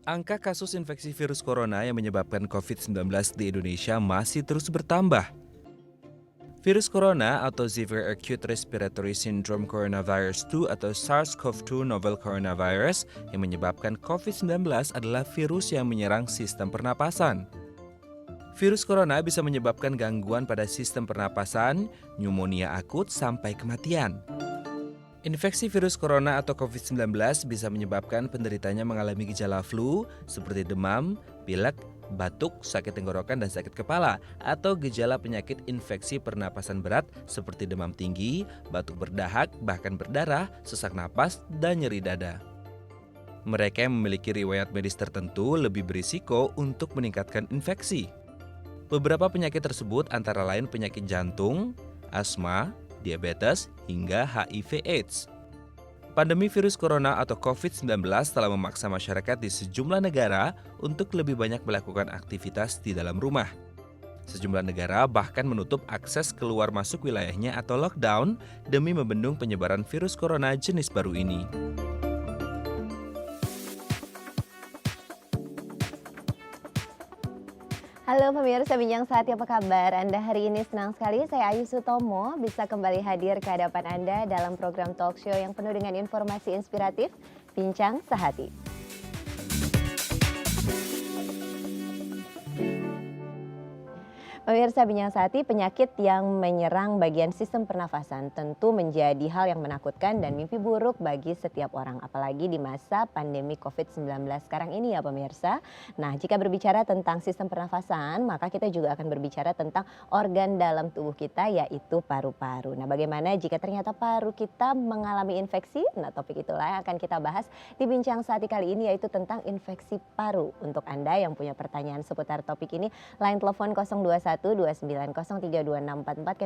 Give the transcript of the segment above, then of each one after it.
Angka kasus infeksi virus corona yang menyebabkan COVID-19 di Indonesia masih terus bertambah. Virus corona atau Severe Acute Respiratory Syndrome Coronavirus 2 atau SARS-CoV-2 Novel Coronavirus yang menyebabkan COVID-19 adalah virus yang menyerang sistem pernapasan. Virus corona bisa menyebabkan gangguan pada sistem pernapasan, pneumonia akut, sampai kematian. Infeksi virus corona atau COVID-19 bisa menyebabkan penderitanya mengalami gejala flu seperti demam, pilek, batuk, sakit tenggorokan, dan sakit kepala, atau gejala penyakit infeksi pernapasan berat seperti demam tinggi, batuk berdahak, bahkan berdarah, sesak napas, dan nyeri dada. Mereka yang memiliki riwayat medis tertentu lebih berisiko untuk meningkatkan infeksi. Beberapa penyakit tersebut antara lain penyakit jantung, asma, diabetes, hingga HIV/AIDS. Pandemi virus corona atau COVID-19 telah memaksa masyarakat di sejumlah negara untuk lebih banyak melakukan aktivitas di dalam rumah. Sejumlah negara bahkan menutup akses keluar masuk wilayahnya atau lockdown demi membendung penyebaran virus corona jenis baru ini. Halo pemirsa Bincang Sehati, apa kabar? Anda hari ini senang sekali saya Ayu Sutomo bisa kembali hadir ke hadapan Anda dalam program talk show yang penuh dengan informasi inspiratif, Bincang Sehati. Pemirsa Bincang Sehati, penyakit yang menyerang bagian sistem pernafasan tentu menjadi hal yang menakutkan dan mimpi buruk bagi setiap orang, apalagi di masa pandemi COVID-19 sekarang ini ya pemirsa. Nah, jika berbicara tentang sistem pernafasan, maka kita juga akan berbicara tentang organ dalam tubuh kita, yaitu paru-paru. Nah, bagaimana jika ternyata paru kita mengalami infeksi? Nah, topik itulah yang akan kita bahas di Bincang Sehati kali ini, yaitu tentang infeksi paru. Untuk Anda yang punya pertanyaan seputar topik ini, line telepon 021-290-32644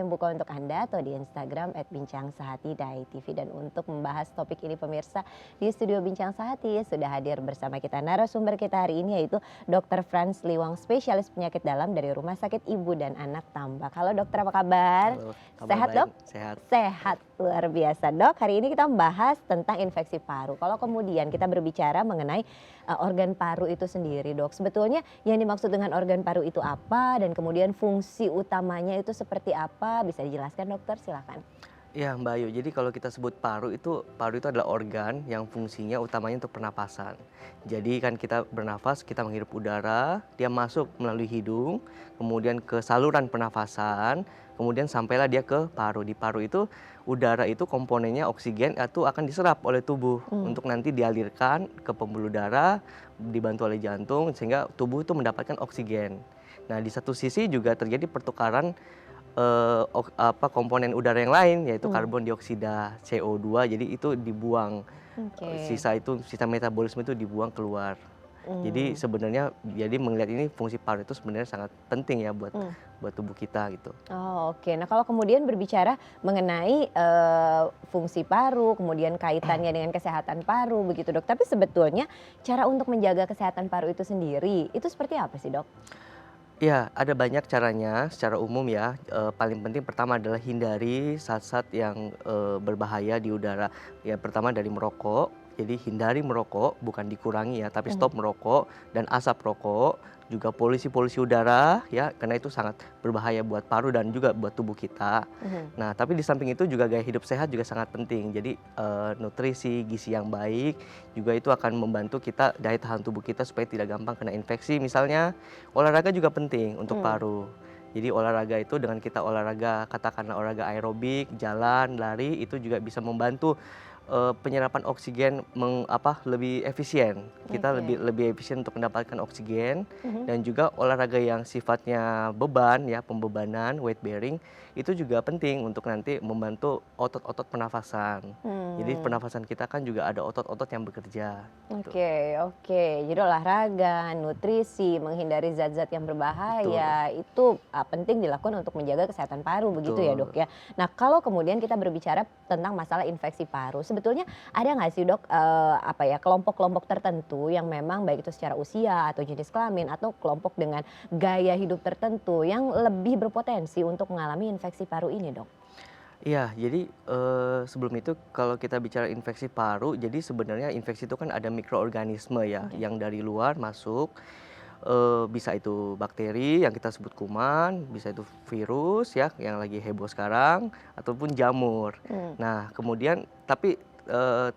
yang buka untuk Anda, atau di Instagram @bincang_sehati_tv. Dan untuk membahas topik ini pemirsa, di studio Bincang Sehati sudah hadir bersama kita narasumber kita hari ini, yaitu Dr. Franz Liwang, spesialis penyakit dalam dari Rumah Sakit Ibu dan Anak Tambak. Halo dokter, apa kabar? Halo, kabar Sehat baik. dok? Sehat. Sehat, luar biasa dok. Hari ini kita membahas tentang infeksi paru. Kalau kemudian kita berbicara mengenai organ paru itu sendiri dok, sebetulnya yang dimaksud dengan organ paru itu apa, dan kemudian fungsi utamanya itu seperti apa, bisa dijelaskan dokter, silakan. Ya Mbak Ayu, jadi kalau kita sebut paru itu adalah organ yang fungsinya utamanya untuk pernapasan. Jadi kan kita bernafas, kita menghirup udara, dia masuk melalui hidung, kemudian ke saluran pernafasan, kemudian sampailah dia ke paru. Di paru itu udara itu komponennya oksigen itu akan diserap oleh tubuh untuk nanti dialirkan ke pembuluh darah, dibantu oleh jantung sehingga tubuh itu mendapatkan oksigen. Nah, di satu sisi juga terjadi pertukaran komponen udara yang lain, yaitu karbon dioksida, CO2, jadi itu dibuang. Oke. Sisa metabolisme itu dibuang keluar. Jadi sebenarnya melihat ini fungsi paru itu sebenarnya sangat penting ya buat tubuh kita gitu. Oh, oke. Nah, kalau kemudian berbicara mengenai fungsi paru, kemudian kaitannya dengan kesehatan paru begitu dok. Tapi sebetulnya cara untuk menjaga kesehatan paru itu sendiri itu seperti apa sih dok? Ya, ada banyak caranya secara umum ya. Paling penting pertama adalah hindari zat-zat yang berbahaya di udara. Ya, pertama dari merokok. Jadi hindari merokok, bukan dikurangi ya, tapi stop merokok dan asap rokok. Juga polusi udara ya, karena itu sangat berbahaya buat paru dan juga buat tubuh kita. Nah, tapi di samping itu juga gaya hidup sehat juga sangat penting. Jadi nutrisi, gizi yang baik juga itu akan membantu kita daya tahan tubuh kita supaya tidak gampang kena infeksi. Misalnya olahraga juga penting untuk paru. Jadi olahraga itu dengan kita olahraga, katakanlah olahraga aerobik, jalan, lari, itu juga bisa membantu penyerapan oksigen lebih efisien. Kita lebih efisien untuk mendapatkan oksigen. Dan juga olahraga yang sifatnya beban ya, pembebanan, weight bearing, itu juga penting untuk nanti membantu otot-otot pernafasan. Jadi pernafasan kita kan juga ada otot-otot yang bekerja. Oke. Jadi olahraga, nutrisi, menghindari zat-zat yang berbahaya itu penting dilakukan untuk menjaga kesehatan paru, begitu ya dok ya. Nah, kalau kemudian kita berbicara tentang masalah infeksi paru, sebetulnya ada nggak sih dok kelompok-kelompok tertentu yang memang baik itu secara usia atau jenis kelamin atau kelompok dengan gaya hidup tertentu yang lebih berpotensi untuk mengalami infeksi paru ini dok? Iya, jadi, sebelum itu kalau kita bicara infeksi paru, jadi sebenarnya infeksi itu kan ada mikroorganisme ya, Oke. yang dari luar masuk, bisa itu bakteri yang kita sebut kuman, bisa itu virus ya, yang lagi heboh sekarang, ataupun jamur. Mmm, Nah, kemudian tapi,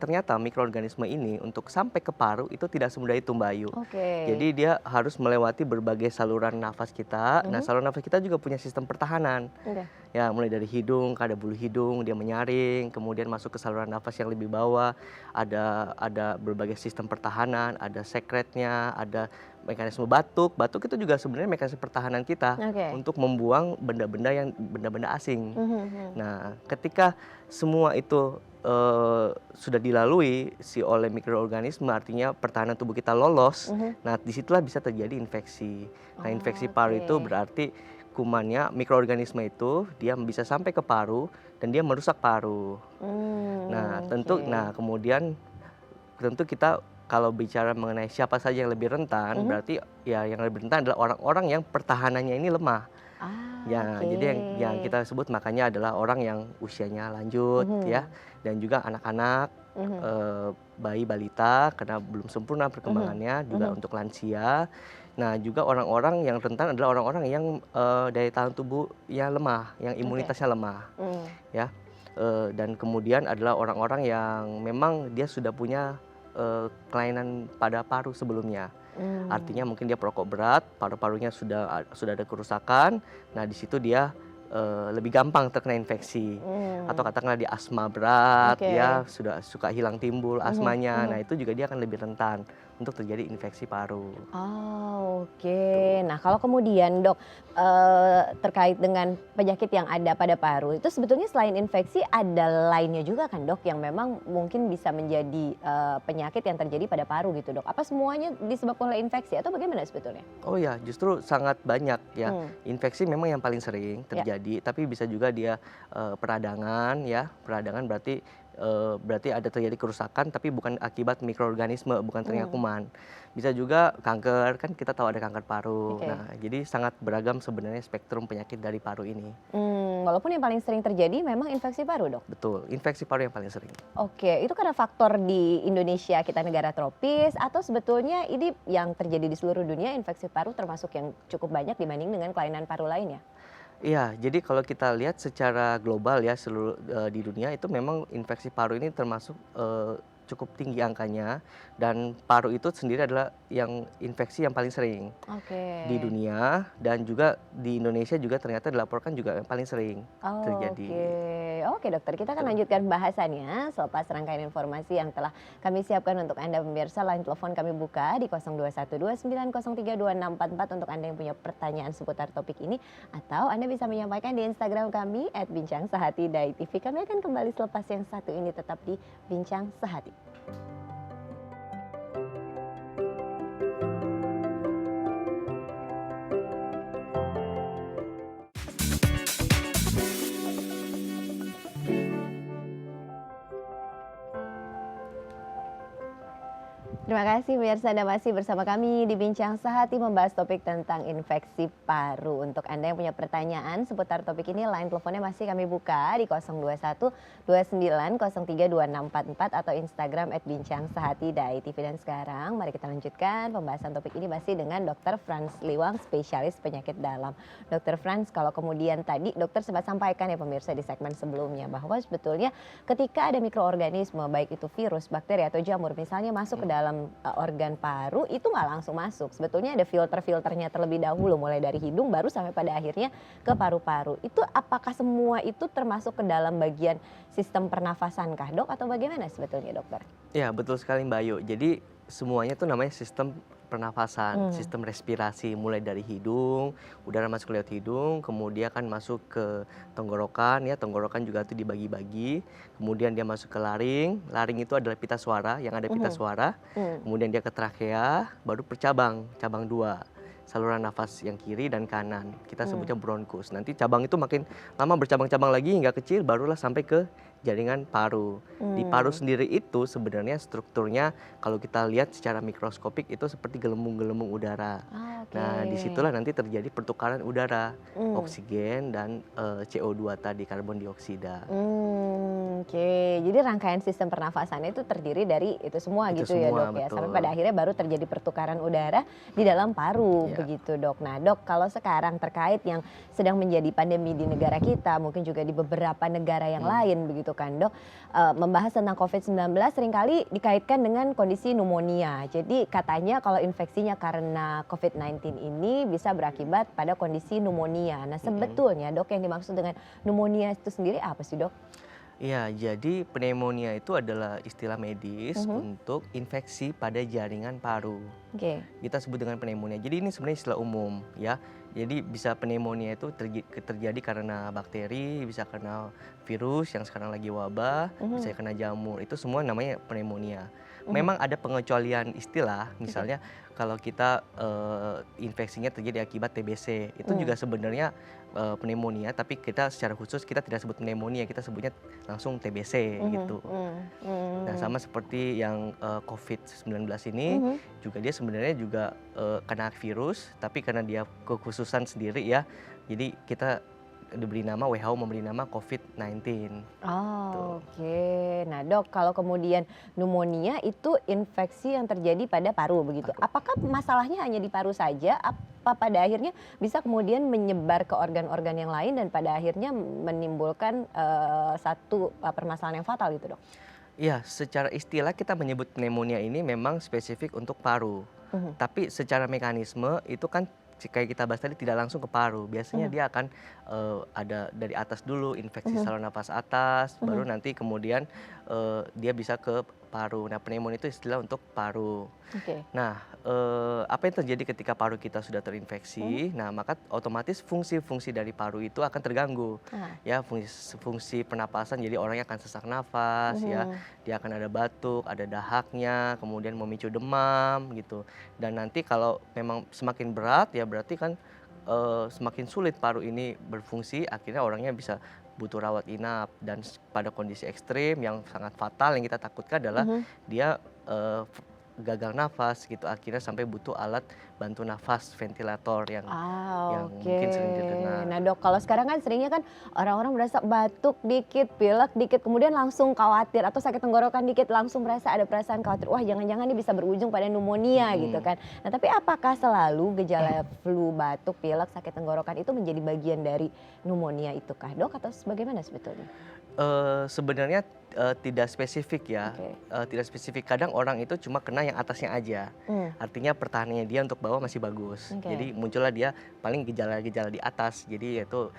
ternyata mikroorganisme ini untuk sampai ke paru itu tidak semudah itu, Mbak Ayu. oke. Jadi dia harus melewati berbagai saluran nafas kita. Nah, Mhm, saluran nafas kita juga punya sistem pertahanan. oke. Ya, mulai dari hidung, ada bulu hidung, dia menyaring, kemudian masuk ke saluran nafas yang lebih bawah, ada berbagai sistem pertahanan, ada sekretnya, ada mekanisme batuk. Batuk itu juga sebenarnya mekanisme pertahanan kita Oke. untuk membuang benda-benda asing. Mhm mhm. Nah, ketika semua itu, sudah dilalui oleh mikroorganisme, artinya pertahanan tubuh kita lolos, Mhm. nah disitulah bisa terjadi infeksi. Nah, infeksi paru itu Oke. berarti kumannya, mikroorganisme itu dia bisa sampai ke paru dan dia merusak paru. Nah, Oke. kemudian tentu kita kalau bicara mengenai siapa saja yang lebih rentan, Mhm. berarti ya yang lebih rentan adalah orang-orang yang pertahanannya ini lemah. Ah, Ya, oke. jadi yang kita sebut makanya adalah orang yang usianya lanjut ya, Mhm. dan juga anak-anak, Mhm. bayi balita karena belum sempurna Mhm. perkembangannya, juga Mhm. untuk lansia. Nah, juga orang-orang yang rentan adalah orang-orang yang, daya tahan tubuhnya lemah, yang Oke. imunitasnya lemah Mmm. ya. Dan kemudian adalah orang-orang yang memang dia sudah punya, kelainan pada paru sebelumnya. Artinya Mmm. mungkin dia perokok berat, paru-parunya sudah ada kerusakan. Nah, di situ dia, lebih gampang terkena infeksi. Atau Mmm. katakanlah dia asma berat ya, Oke. sudah suka hilang timbul Mhm asmanya. Nah, mhm. itu juga dia akan lebih rentan untuk terjadi infeksi paru, Oh, oke. gitu. Nah, kalau kemudian Dok, terkait dengan penyakit yang ada pada paru, itu sebetulnya selain infeksi ada lainnya juga kan Dok, yang memang mungkin bisa menjadi, penyakit yang terjadi pada paru gitu Dok? Apa semuanya disebabkan oleh infeksi atau bagaimana sebetulnya? Oh ya, justru sangat banyak ya. Mmm, Infeksi memang yang paling sering ya. terjadi, tapi bisa juga dia, peradangan ya. Peradangan berarti ada terjadi kerusakan tapi bukan akibat mikroorganisme, bukan terkena Mmm, kuman. Bisa juga kanker, kan kita tahu ada kanker paru. oke. Nah, jadi sangat beragam sebenarnya spektrum penyakit dari paru ini. Walaupun yang paling sering terjadi memang infeksi paru Dok? Betul, infeksi paru yang paling sering. Oke, itu karena faktor di Indonesia kita negara tropis atau sebetulnya ini yang terjadi di seluruh dunia infeksi paru termasuk yang cukup banyak dibanding dengan kelainan paru lainnya? Iya, jadi kalau kita lihat secara global ya di dunia itu memang infeksi paru ini termasuk, cukup tinggi angkanya, dan paru itu sendiri adalah yang infeksi yang paling sering Oke. di dunia, dan juga di Indonesia juga ternyata dilaporkan juga yang paling sering Oke. terjadi, Oke dokter, kita akan gitu. lanjutkan bahasannya selepas rangkaian informasi yang telah kami siapkan untuk Anda pemirsa. Line telepon kami buka di 0212903264 untuk Anda yang punya pertanyaan seputar topik ini. Atau Anda bisa menyampaikan di Instagram kami @bincang_sehati_tv. Kami akan kembali selepas yang satu ini, tetap di Bincang Sehati. Terima kasih pemirsa, Anda masih bersama kami di Bincang Sehati membahas topik tentang infeksi paru. Untuk Anda yang punya pertanyaan seputar topik ini, line teleponnya masih kami buka di 0212903264 atau Instagram @bincang_sehati_tv. Dan sekarang mari kita lanjutkan pembahasan topik ini masih dengan Dr. Frans Liwang, spesialis penyakit dalam. Dr. Frans, kalau kemudian tadi dokter sempat sampaikan ya pemirsa di segmen sebelumnya bahwa sebetulnya ketika ada mikroorganisme baik itu virus, bakteri atau jamur misalnya masuk ke dalam organ paru itu nggak langsung masuk. Sebetulnya ada filternya terlebih dahulu mulai dari hidung baru sampai pada akhirnya ke paru-paru. Itu apakah semua itu termasuk ke dalam bagian sistem pernafasan kah Dok atau bagaimana sebetulnya dokter? Ya, betul sekali Mbak Ayu. Jadi semuanya tuh namanya sistem pernafasan, Hmm, sistem respirasi, mulai dari hidung, udara masuk lewat hidung, kemudian kan masuk ke tenggorokan ya, tenggorokan juga tuh dibagi-bagi, kemudian dia masuk ke laring, laring itu adalah pita suara, yang ada pita mhm, suara, hmm, kemudian dia ke trakea, baru bercabang, cabang dua, saluran nafas yang kiri dan kanan, kita hmm. sebutnya bronkus. Nanti cabang itu makin lama bercabang-cabang lagi hingga kecil, barulah sampai ke jaringan paru. Di paru sendiri itu sebenarnya strukturnya kalau kita lihat secara mikroskopik itu seperti gelembung-gelembung udara. Oke. Nah, disitulah nanti terjadi pertukaran udara, Hmm. oksigen dan CO2 tadi, karbon dioksida. Oke. Jadi rangkaian sistem pernafasannya itu terdiri dari itu semua Itu gitu ya semua, dok ya. Sampai betul. pada akhirnya baru terjadi pertukaran udara di dalam paru Ya. begitu dok. Nah dok, kalau sekarang terkait yang sedang menjadi pandemi di negara kita, mungkin juga di beberapa negara yang lain begitu kan dok. Membahas tentang COVID-19 seringkali dikaitkan dengan kondisi pneumonia. Jadi katanya kalau infeksinya karena COVID-19 ini bisa berakibat pada kondisi pneumonia. Nah sebetulnya dok yang dimaksud dengan pneumonia itu sendiri apa sih dok? Iya, jadi pneumonia itu adalah istilah medis untuk infeksi pada jaringan paru. Oke. Kita sebut dengan pneumonia. Jadi ini sebenarnya istilah umum ya. Jadi bisa pneumonia itu terjadi karena bakteri, bisa karena virus yang sekarang lagi wabah, bisa karena jamur. Itu semua namanya pneumonia. Memang ada pengecualian istilah, misalnya kalau kita infeksinya terjadi akibat TBC, itu juga sebenarnya pneumonia, tapi kita secara khusus kita tidak sebut pneumonia, kita sebutnya langsung TBC gitu. Nah, sama seperti yang COVID-19 ini juga dia sebenarnya juga kena virus, tapi karena dia kekhususan sendiri ya, jadi kita diberi nama, WHO memberi nama COVID-19. Oh, oke. Nah, dok, kalau kemudian pneumonia itu infeksi yang terjadi pada paru begitu. Paru. Apakah masalahnya hanya di paru saja? Apa pada akhirnya bisa kemudian menyebar ke organ-organ yang lain dan pada akhirnya menimbulkan satu permasalahan yang fatal gitu, dok? Ya, secara istilah kita menyebut pneumonia ini memang spesifik untuk paru. Tapi secara mekanisme itu kan kayak kita bahas tadi tidak langsung ke paru. Biasanya dia akan ada dari atas dulu, infeksi saluran napas atas, baru nanti kemudian dia bisa ke paru. Nah, pneumonia itu istilah untuk paru. Oke. Nah, apa yang terjadi ketika paru kita sudah terinfeksi? Nah, maka otomatis fungsi-fungsi dari paru itu akan terganggu. Ah. Ya, fungsi pernapasan, jadi orangnya akan sesak nafas, ya, dia akan ada batuk, ada dahaknya, kemudian memicu demam gitu. Dan nanti kalau memang semakin berat, ya berarti kan semakin sulit paru ini berfungsi, akhirnya orangnya bisa butuh rawat inap, dan pada kondisi ekstrim yang sangat fatal yang kita takutkan adalah dia gagal nafas gitu, akhirnya sampai butuh alat bantu nafas ventilator yang Oke. mungkin sering didengar. Nah, dok, kalau sekarang kan seringnya kan orang-orang berasa batuk dikit, pilek dikit, kemudian langsung khawatir, atau sakit tenggorokan dikit langsung berasa ada perasaan khawatir. Wah, jangan-jangan ini bisa berujung pada pneumonia gitu kan. Nah, tapi apakah selalu gejala flu, batuk, pilek, sakit tenggorokan itu menjadi bagian dari pneumonia itu kah, dok, atau bagaimana sebetulnya? Sebenarnya tidak spesifik ya, Oke. tidak spesifik. Kadang orang itu cuma kena yang atasnya aja. Artinya pertahanannya dia untuk bawah masih bagus. Oke. Jadi muncullah dia paling gejala-gejala di atas. Jadi yaitu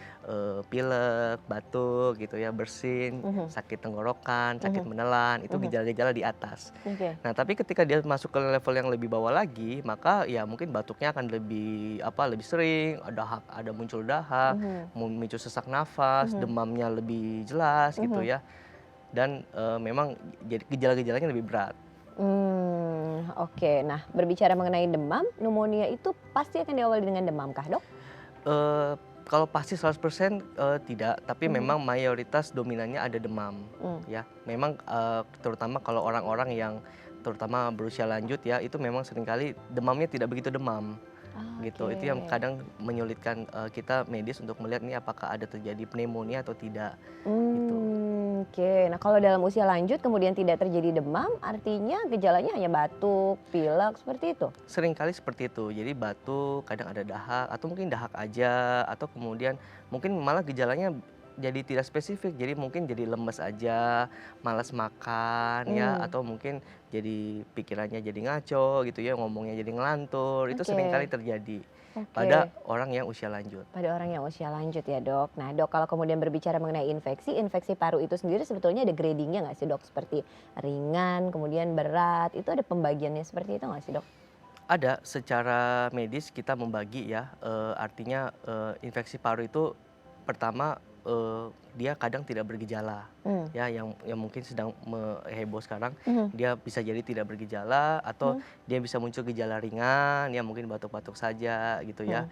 pilek, batuk gitu ya, bersin, sakit tenggorokan, sakit menelan, itu gejala-gejala di atas. Oke. Nah, tapi ketika dia masuk ke level yang lebih bawah lagi, maka ya mungkin batuknya akan lebih sering, ada muncul dahak, memicu sesak nafas, demamnya lebih jelas gitu ya. Dan memang jadi gejala-gejalanya lebih berat. Oke. Nah, berbicara mengenai demam, pneumonia itu pasti akan diawali dengan demam kah, dok? Kalau pasti 100% tidak, tapi memang mayoritas dominannya ada demam ya. Memang terutama kalau orang-orang yang terutama berusia lanjut ya, itu memang seringkali demamnya tidak begitu demam gitu. Itu yang kadang menyulitkan kita medis untuk melihat nih apakah ada terjadi pneumonia atau tidak gitu. Oke. Nah, kalau dalam usia lanjut kemudian tidak terjadi demam, artinya gejalanya hanya batuk, pilek, seperti itu? Seringkali seperti itu. Jadi batuk, kadang ada dahak, atau mungkin dahak aja, atau kemudian mungkin malah gejalanya jadi tidak spesifik. Jadi mungkin jadi lemes aja, malas makan ya, atau mungkin jadi pikirannya jadi ngaco gitu ya, ngomongnya jadi ngelantur. Itu Oke. seringkali terjadi Oke. pada orang yang usia lanjut. Pada orang yang usia lanjut ya, dok. Nah, dok, kalau kemudian berbicara mengenai infeksi paru itu sendiri sebetulnya ada gradingnya nggak sih, dok? Seperti ringan, kemudian berat, itu ada pembagiannya seperti itu nggak sih, dok? Ada, secara medis kita membagi ya, artinya infeksi paru itu pertama dia kadang tidak bergejala ya, yang mungkin sedang heboh sekarang, dia bisa jadi tidak bergejala atau dia bisa muncul gejala ringan ya, mungkin batuk-batuk saja gitu ya.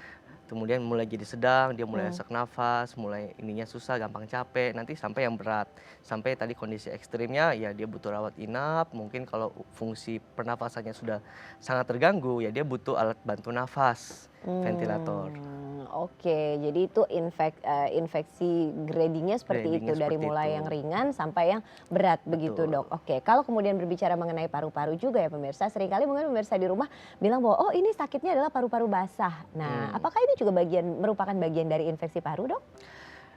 kemudian mulai jadi sedang, dia mulai Hmm. sesak nafas, mulai ininya susah, gampang capek, nanti sampai yang berat. Sampai tadi kondisi ekstrimnya ya dia butuh rawat inap, mungkin kalau fungsi pernafasannya sudah sangat terganggu ya dia butuh alat bantu nafas, ventilator. Oke, jadi itu infeksi gradingnya seperti itu Gradingnya dari seperti mulai itu. yang ringan sampai yang berat begitu Betul. dok. Oke, kalau kemudian berbicara mengenai paru-paru juga ya pemirsa, seringkali mungkin pemirsa di rumah bilang bahwa oh ini sakitnya adalah paru-paru basah. Nah, Hmm. apakah ini juga merupakan bagian dari infeksi paru dok?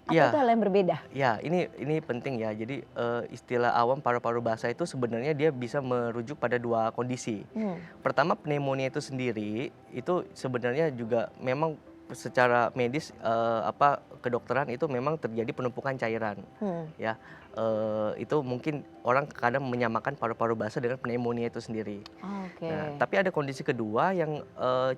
Atau itu Iya. hal yang berbeda? Ya, ini penting ya. Jadi, istilah awam paru-paru basah itu sebenarnya dia bisa merujuk pada 2 kondisi. Hmm. Pertama, pneumonia itu sendiri, itu sebenarnya juga memang secara medis, kedokteran itu memang terjadi penumpukan cairan, Hmm. ya. Itu mungkin orang kadang menyamakan paru-paru basah dengan pneumonia itu sendiri. Oke. Nah, tapi ada kondisi kedua yang,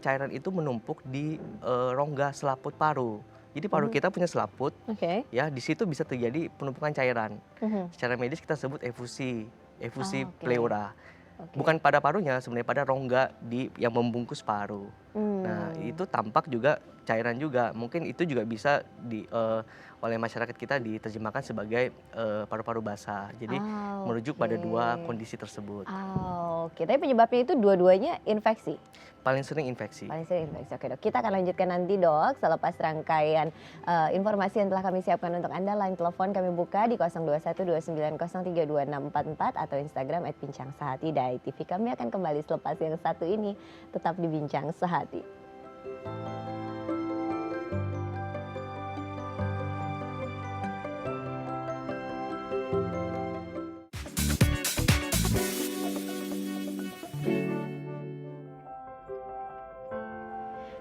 cairan itu menumpuk di, rongga selaput paru. Jadi paru Mhm. kita punya selaput, Oke. ya, di situ bisa terjadi penumpukan cairan. Mhm. Secara medis kita sebut efusi Oke. pleura. Oke. Bukan pada parunya, sebenarnya pada rongga yang membungkus paru. Nah, Hmm. itu tampak juga cairan juga. Mungkin itu juga bisa oleh masyarakat kita diterjemahkan sebagai paru-paru basah. Jadi merujuk pada 2 Oke. kondisi tersebut. Oke, tapi penyebabnya itu dua-duanya infeksi? Paling sering infeksi. Paling sering infeksi. Oke dok, kita akan lanjutkan nanti dok selepas rangkaian informasi yang telah kami siapkan untuk Anda. Line telepon kami buka di 0212903264 atau Instagram @bincangsehati.tv. Kami akan kembali selepas yang satu ini. Tetap di Bincang Sehati.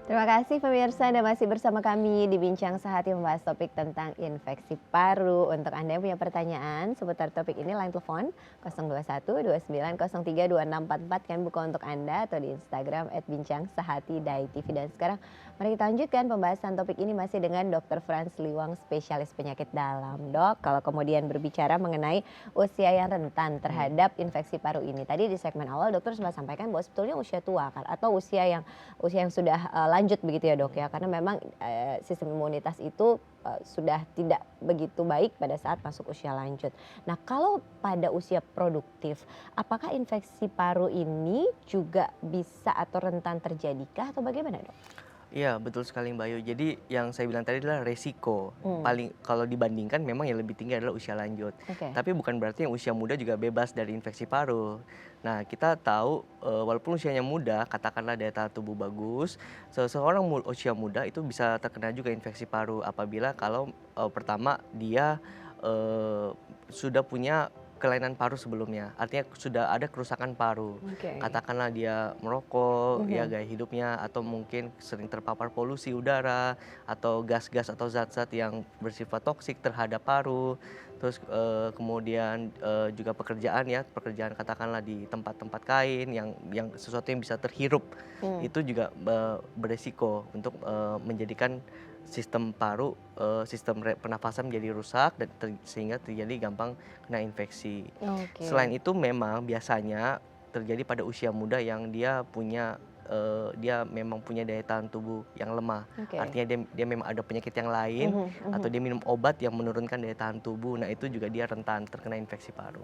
Terima kasih pemirsa Anda masih bersama kami di Bincang Sehati membahas topik tentang infeksi paru. Untuk Anda yang punya pertanyaan seputar topik ini line telepon 0212903264 kami buka untuk Anda atau di Instagram @bincangsehati.tv. Dan sekarang mari kita lanjutkan pembahasan topik ini masih dengan Dr. Franz Liwang, spesialis penyakit dalam. Dok, kalau kemudian berbicara mengenai usia yang rentan terhadap infeksi paru ini. Tadi di segmen awal dokter sempat sampaikan bahwa sebetulnya usia tua kan atau usia yang sudah lanjut begitu ya dok ya, karena memang sistem imunitas itu sudah tidak begitu baik pada saat masuk usia lanjut. Nah kalau pada usia produktif, apakah infeksi paru ini juga bisa atau rentan terjadikah atau bagaimana dok? Iya, betul sekali Mbak Ayu. Jadi yang saya bilang tadi adalah resiko. Paling kalau dibandingkan memang yang lebih tinggi adalah usia lanjut. Oke. Tapi bukan berarti yang usia muda juga bebas dari infeksi paru. Nah, kita tahu walaupun usianya muda, katakanlah daya tahan tubuh bagus, seseorang usia muda itu bisa terkena juga infeksi paru apabila kalau pertama dia sudah punya kelainan paru sebelumnya, artinya sudah ada kerusakan paru. Oke. Katakanlah dia merokok, ya gaya hidupnya, atau mungkin sering terpapar polusi udara, atau gas-gas atau zat-zat yang bersifat toksik terhadap paru. Terus kemudian juga pekerjaan katakanlah di tempat-tempat kain yang sesuatu yang bisa terhirup, itu juga beresiko untuk menjadikan sistem paru, sistem pernafasan menjadi rusak dan sehingga terjadi gampang kena infeksi. Oke. Selain itu memang biasanya terjadi pada usia muda yang dia memang punya daya tahan tubuh yang lemah. Oke. Artinya dia memang ada penyakit yang lain atau dia minum obat yang menurunkan daya tahan tubuh. Nah, itu juga dia rentan terkena infeksi paru.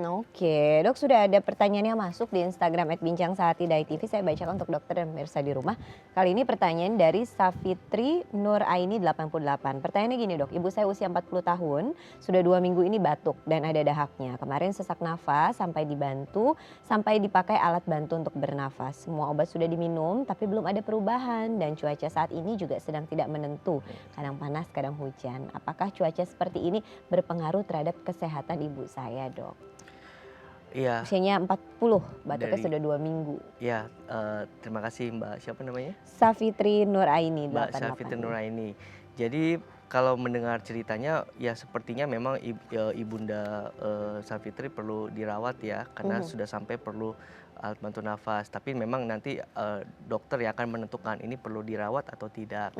Oke, dok sudah ada pertanyaan yang masuk di Instagram @bincangsehati.tv. Saya bacakan untuk dokter dan pemirsa di rumah. Kali ini pertanyaan dari Safitri Nur Aini 88. Pertanyaannya gini dok, ibu saya usia 40 tahun, sudah 2 minggu ini batuk dan ada dahaknya. Kemarin sesak nafas sampai dipakai alat bantu untuk bernafas. Semua obat sudah diminum tapi belum ada perubahan dan cuaca saat ini juga sedang tidak menentu. Kadang panas, kadang hujan. Apakah cuaca seperti ini berpengaruh terhadap kesehatan ibu saya dok? Iya. Usianya 40, batuknya Dari- sudah 2 minggu. Ya, terima kasih Mbak, siapa namanya? Safitri Nur Aini Mbak 88. Syafitri Nuraini. Jadi kalau mendengar ceritanya ya sepertinya memang ibunda Syafitri perlu dirawat ya karena sudah sampai perlu alat bantu nafas. Tapi memang nanti dokter yang akan menentukan ini perlu dirawat atau tidak.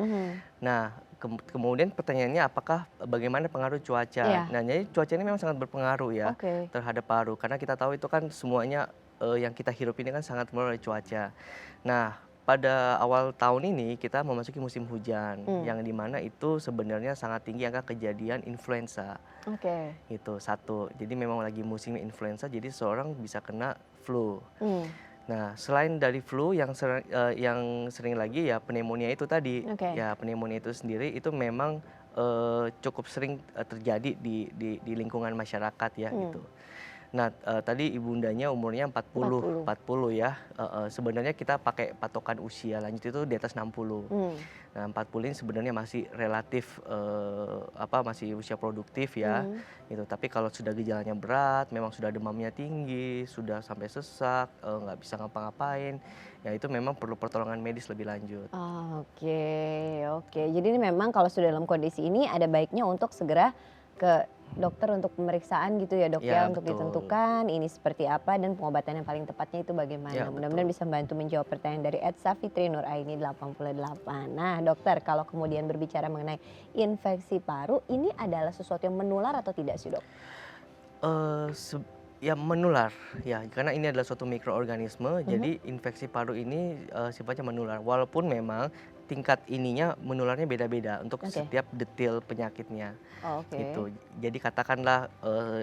Nah, kemudian pertanyaannya apakah bagaimana pengaruh cuaca? Iya. Nah, jadi cuaca ini memang sangat berpengaruh ya Oke. terhadap paru karena kita tahu itu kan semuanya yang kita hirup ini kan sangat berpengaruh dari cuaca. Nah, pada awal tahun ini kita memasuki musim hujan, Hmm. yang dimana itu sebenarnya sangat tinggi angka kejadian influenza. Oke. Itu satu. Jadi memang lagi musim influenza, jadi seorang bisa kena flu. Hmm. Nah, selain dari flu yang sering lagi ya pneumonia itu tadi. Oke. Ya pneumonia itu sendiri itu memang cukup sering terjadi di lingkungan masyarakat ya Hmm. gitu. Nah, tadi ibundanya umurnya 40, 40. 40 ya. Sebenarnya kita pakai patokan usia lanjut itu di atas 60. Hmm. Nah, 40 ini sebenarnya masih relatif masih usia produktif ya. Hmm. Gitu. Tapi kalau sudah gejalanya berat, memang sudah demamnya tinggi, sudah sampai sesak, nggak bisa ngapa-ngapain, ya itu memang perlu pertolongan medis lebih lanjut. Oke, oke. Jadi ini memang kalau sudah dalam kondisi ini ada baiknya untuk segera ke dokter untuk pemeriksaan gitu ya dok ya, Ya, untuk betul. ditentukan ini seperti apa dan pengobatan yang paling tepatnya itu bagaimana. Ya, Mudah-mudahan betul. bisa membantu menjawab pertanyaan dari Safitri Nuraini 88. Nah dokter, kalau kemudian berbicara mengenai infeksi paru, ini adalah sesuatu yang menular atau tidak sih dok? Eh, se- Ya menular ya, karena ini adalah suatu mikroorganisme, Mhm. jadi infeksi paru ini sifatnya menular. Walaupun memang tingkat ininya menularnya beda-beda untuk Oke. setiap detail penyakitnya. Oke. Gitu. Jadi katakanlah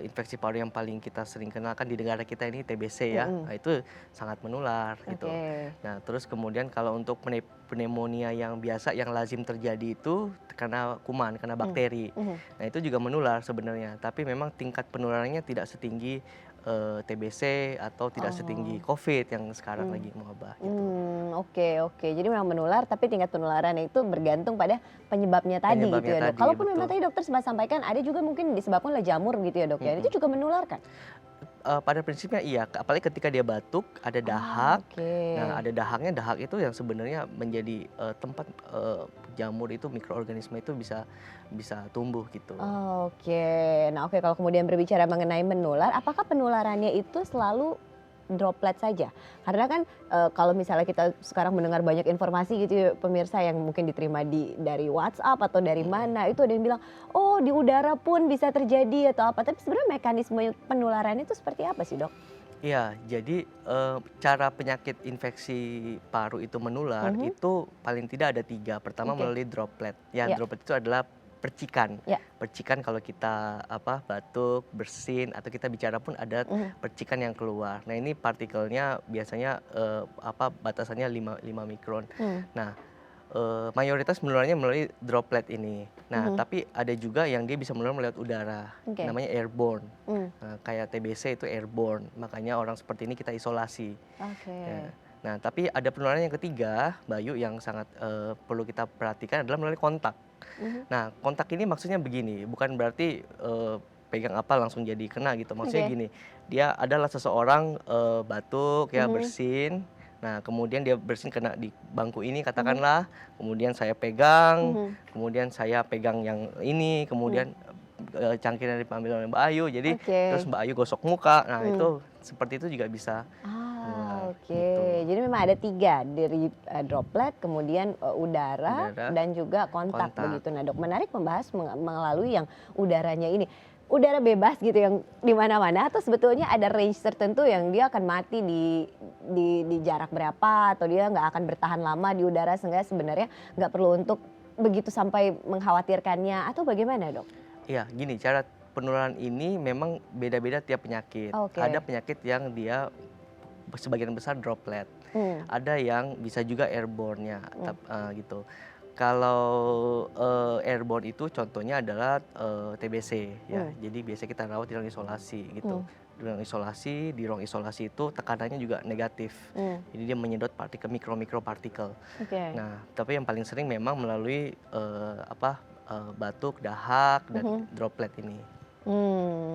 infeksi paru yang paling kita sering kenal kan di negara kita ini TBC ya. Mm-mm. Nah, itu sangat menular gitu. Oke. Nah, terus kemudian kalau untuk pneumonia yang biasa yang lazim terjadi itu karena kuman, karena bakteri. Mhm. Nah, itu juga menular sebenarnya, tapi memang tingkat penularannya tidak setinggi TBC atau tidak setinggi Oh. COVID yang sekarang Hmm. lagi mewabah gitu. Oke, oke. Jadi memang menular, tapi tingkat penularannya itu bergantung pada penyebabnya tadi gitu Penyebabnya ya dok. tadi, Kalaupun memang betul. tadi dokter sempat sampaikan ada juga mungkin disebabkan oleh jamur gitu ya dok ya. Itu juga menular kan? Pada prinsipnya iya, apalagi ketika dia batuk, ada dahak. Oke. Nah, ada dahaknya, dahak itu yang sebenarnya menjadi tempat jamur itu, mikroorganisme itu bisa tumbuh gitu. Oke. Nah oke, kalau kemudian berbicara mengenai menular, apakah penularannya itu selalu droplet saja? Karena kan kalau misalnya kita sekarang mendengar banyak informasi gitu ya pemirsa yang mungkin diterima dari WhatsApp atau dari mana, itu ada yang bilang, oh di udara pun bisa terjadi atau apa. Tapi sebenarnya mekanisme penularannya itu seperti apa sih dok? Iya, jadi cara penyakit infeksi paru itu menular Mhm. itu paling tidak ada 3. Pertama Oke. melalui droplet. Ya, Ya. droplet itu adalah percikan. Ya. Percikan kalau kita batuk, bersin atau kita bicara pun ada Mhm. percikan yang keluar. Nah, ini partikelnya biasanya batasannya 5 mikron. Hmm. Nah, mayoritas menularnya melalui droplet ini. Nah, Mhm. tapi ada juga yang dia bisa menular melalui udara. Oke. Namanya airborne. Hmm. Nah, kayak TBC itu airborne. Makanya orang seperti ini kita isolasi. Oke. Ya. Nah, tapi ada penularan yang ketiga, Bayu, yang sangat perlu kita perhatikan adalah melalui kontak. Mhm. Nah, kontak ini maksudnya begini, bukan berarti pegang apa langsung jadi kena gitu. Maksudnya Oke. gini, dia adalah seseorang batuk ya, Mhm. bersin. Nah, kemudian dia bersin kena di bangku ini katakanlah, kemudian saya pegang, Mhm. kemudian saya pegang yang ini, kemudian cangkirnya diambil oleh Mbak Ayu, jadi Oke. terus Mbak Ayu gosok muka. Nah, Hmm. itu seperti itu juga bisa menular Oke. gitu. Jadi memang ada 3 dari droplet, kemudian udara, Udara, dan juga kontak kontak. begitu. Nah dok, menarik membahas melalui yang udaranya ini. Udara bebas gitu yang di mana-mana atau sebetulnya ada range tertentu yang dia akan mati di jarak berapa atau dia nggak akan bertahan lama di udara sehingga sebenarnya nggak perlu untuk begitu sampai mengkhawatirkannya atau bagaimana dok? Iya, gini, cara penularan ini memang beda-beda tiap penyakit. Oke. Ada penyakit yang dia sebagian besar droplet. Hmm. Ada yang bisa juga airborne-nya, gitu. Kalau airborne itu contohnya adalah TBC ya. Jadi biasanya kita rawat di ruang isolasi gitu. Di ruang isolasi, di ruang isolasi itu tekanannya juga negatif. Hmm. Jadi dia menyedot partikel mikro-partikel. Oke. Nah, tapi yang paling sering memang melalui batuk, dahak, dan droplet ini.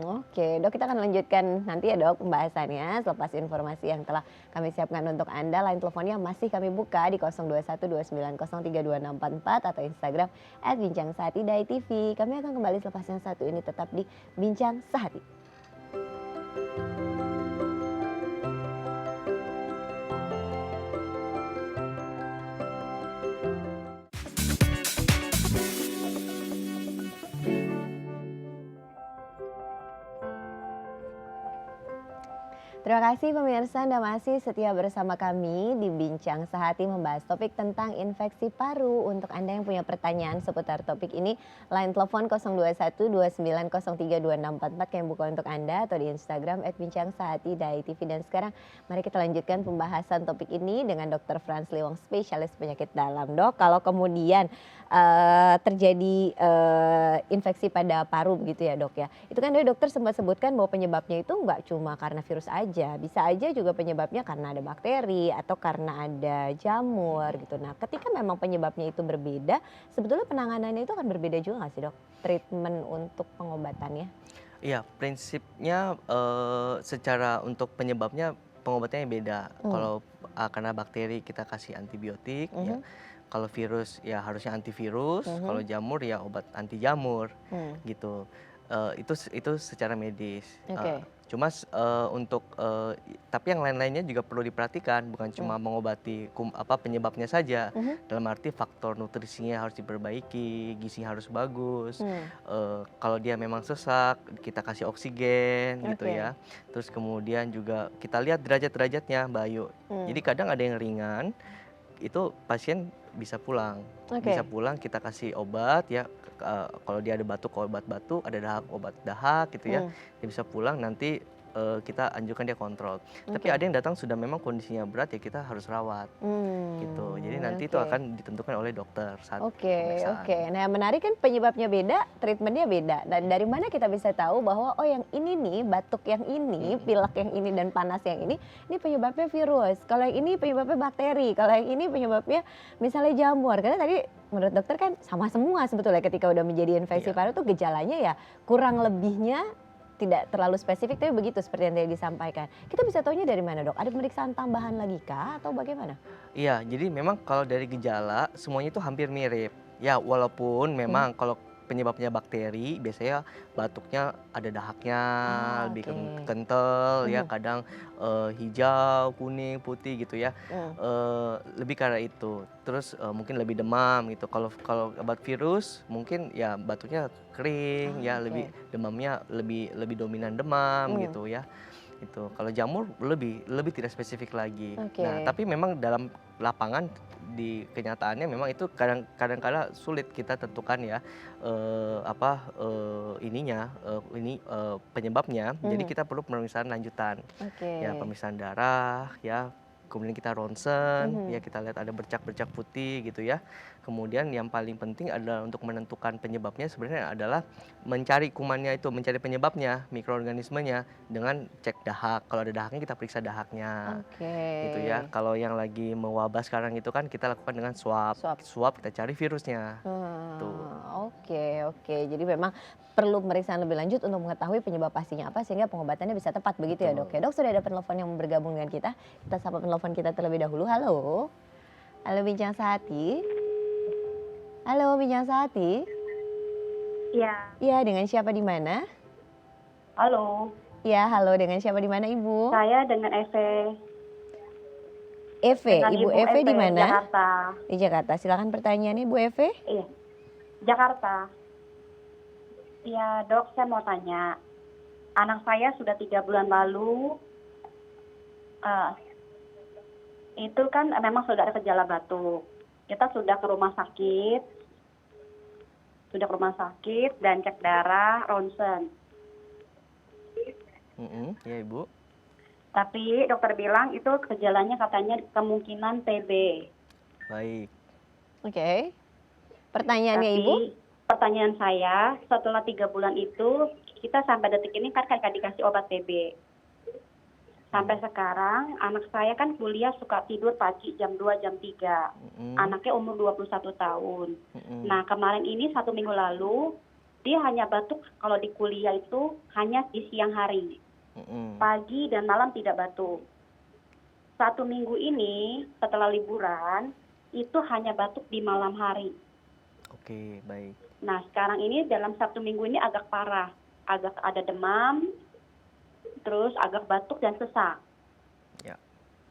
Oke. Dok, kita akan lanjutkan nanti ya dok pembahasannya selepas informasi yang telah kami siapkan untuk Anda. Line teleponnya masih kami buka di 0212903244 atau Instagram @bincang_sehati_day_tv. Kami akan kembali selepas yang satu ini, tetap di Bincang Sehati. Terima Terima kasih pemirsa Anda masih setia bersama kami di Bincang Sehati membahas topik tentang infeksi paru. Untuk Anda yang punya pertanyaan seputar topik ini, line telepon 021 2903 2644 kami buka untuk Anda atau di Instagram @bincang_sehati_tv. Dan sekarang mari kita lanjutkan pembahasan topik ini dengan Dr. Franz Liwang, spesialis penyakit dalam. Dok, kalau kemudian terjadi infeksi pada paru begitu ya dok ya, itu kan dari dokter sempat sebutkan bahwa penyebabnya itu nggak cuma karena virus aja, bisa aja juga penyebabnya karena ada bakteri atau karena ada jamur gitu. Nah, ketika memang penyebabnya itu berbeda, sebetulnya penanganannya itu akan berbeda juga nggak sih dok? Treatment untuk pengobatannya? Iya, prinsipnya secara untuk penyebabnya pengobatannya beda. Kalau karena bakteri kita kasih antibiotik, ya. Kalau virus ya harusnya antivirus, kalau jamur ya obat anti jamur, gitu. Itu secara medis. Oke. Cuma untuk tapi yang lain-lainnya juga perlu diperhatikan, bukan cuma mengobati penyebabnya saja. Dalam arti faktor nutrisinya harus diperbaiki, gizinya harus bagus. Kalau dia memang sesak, kita kasih oksigen gitu Oke. ya. Terus kemudian juga kita lihat derajat-derajatnya, Mbak Ayu. Jadi kadang ada yang ringan, itu pasien bisa pulang. Oke. Bisa pulang kita kasih obat ya. Kalau dia ada batuk, obat batuk, ada dahak, obat dahak gitu ya. Dia bisa pulang, nanti kita anjurkan dia kontrol. Tapi Oke. ada yang datang sudah memang kondisinya berat, ya kita harus rawat gitu. Jadi nanti itu Oke. akan ditentukan oleh dokter saat Oke, pemeriksaan. oke. Nah, yang menarik kan penyebabnya beda, treatmentnya beda. Dan dari mana kita bisa tahu bahwa oh yang ini nih, batuk yang ini, pilek yang ini dan panas yang ini penyebabnya virus. Kalau yang ini penyebabnya bakteri, kalau yang ini penyebabnya misalnya jamur. Karena tadi menurut dokter kan sama semua sebetulnya ketika udah menjadi infeksi Iya. paru tuh gejalanya ya kurang lebihnya tidak terlalu spesifik, tapi begitu seperti yang tadi disampaikan. Kita bisa taunya dari mana dok? Ada pemeriksaan tambahan lagi kah atau bagaimana? Iya, jadi memang kalau dari gejala semuanya itu hampir mirip. Ya, walaupun memang kalau penyebabnya bakteri, biasanya batuknya ada dahaknya, Ah, lebih oke. kental ya, Mhm. kadang hijau, kuning, putih gitu ya. Lebih karena itu. Terus mungkin lebih demam gitu. Kalau kalau obat virus mungkin ya batuknya kering Ah, ya, lebih oke. demamnya lebih dominan demam Hmm. gitu ya. Itu. Kalau jamur lebih tidak spesifik lagi. Nah, Oke. tapi memang dalam lapangan di kenyataannya memang itu kadang-kala sulit kita tentukan ya penyebabnya. Jadi kita perlu pemeriksaan lanjutan. Oke. Ya, pemeriksaan darah ya. Kemudian kita ronsen, ya Mhm. kita lihat ada bercak-bercak putih gitu ya. Kemudian yang paling penting adalah untuk menentukan penyebabnya sebenarnya adalah mencari kumannya itu, mencari penyebabnya, mikroorganismenya dengan cek dahak. Kalau ada dahaknya kita periksa dahaknya. Oke. Gitu ya. Kalau yang lagi mewabah sekarang itu kan kita lakukan dengan swab. Swab. Swab kita cari virusnya. Tuh. Oke, oke. Jadi memang perlu pemeriksaan lebih lanjut untuk mengetahui penyebab pastinya apa sehingga pengobatannya bisa tepat begitu ya dok ya. Betul. Dok, sudah ada penelpon yang bergabung dengan kita. Kita sapa penelpon kita terlebih dahulu. Halo. Halo Bincang Sehati. Halo Bincang Sehati. Iya, Iya, dengan siapa di mana? halo. Iya, halo, dengan siapa di mana Ibu? Saya dengan Eve. Eve, Dengan Ibu Eve di mana? Jakarta. Di Jakarta. Silakan pertanyaannya Ibu Eve. Iya, Jakarta. Iya, dok, saya mau tanya. Anak saya sudah 3 bulan lalu, eh, itu kan memang sudah ada gejala batuk. Kita sudah ke rumah sakit dan cek darah, ronsen. Ya Ibu. Tapi dokter bilang itu gejalanya katanya kemungkinan TB. Baik. Oke. Pertanyaannya Ibu? Tapi pertanyaan saya, setelah 3 bulan itu, kita sampai detik ini kan dikasih obat TB. Sampai sekarang, anak saya kan kuliah suka tidur pagi jam 2, jam 3. Anaknya umur 21 tahun. Nah, kemarin ini 1 minggu lalu, dia hanya batuk kalau di kuliah itu hanya di siang hari. Pagi dan malam tidak batuk. 1 minggu ini, setelah liburan, itu hanya batuk di malam hari. Oke, baik. Nah, sekarang ini dalam 1 minggu ini agak parah. Agak ada demam, terus agak batuk dan sesak. Ya.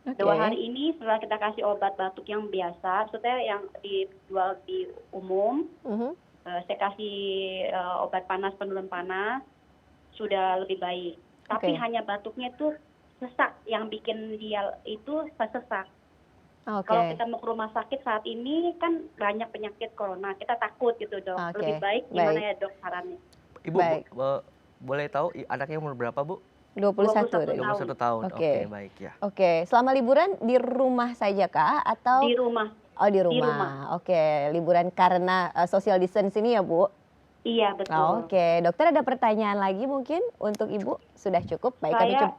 Oke. 2 hari ini setelah kita kasih obat batuk yang biasa, maksudnya yang dijual di umum, Mhm. saya kasih obat panas, penurun panas, sudah lebih baik. Tapi Oke. hanya batuknya itu sesak yang bikin dia itu sesak. Oke. Kalau kita mau ke rumah sakit saat ini kan banyak penyakit corona, kita takut gitu dok. Oke, Lebih baik gimana baik. ya dok sarannya? Ibu, Baik. boleh tahu anaknya umur berapa, Bu? 21 tadi. 21 tahun. Oke. Oke, baik ya. Oke, selama liburan di rumah saja kah atau Di rumah. oh di rumah? rumah. Oke, liburan karena social distance ini ya Bu? Iya betul. Oke, dokter ada pertanyaan lagi mungkin untuk Ibu? Sudah cukup? Baik, kami Saya coba.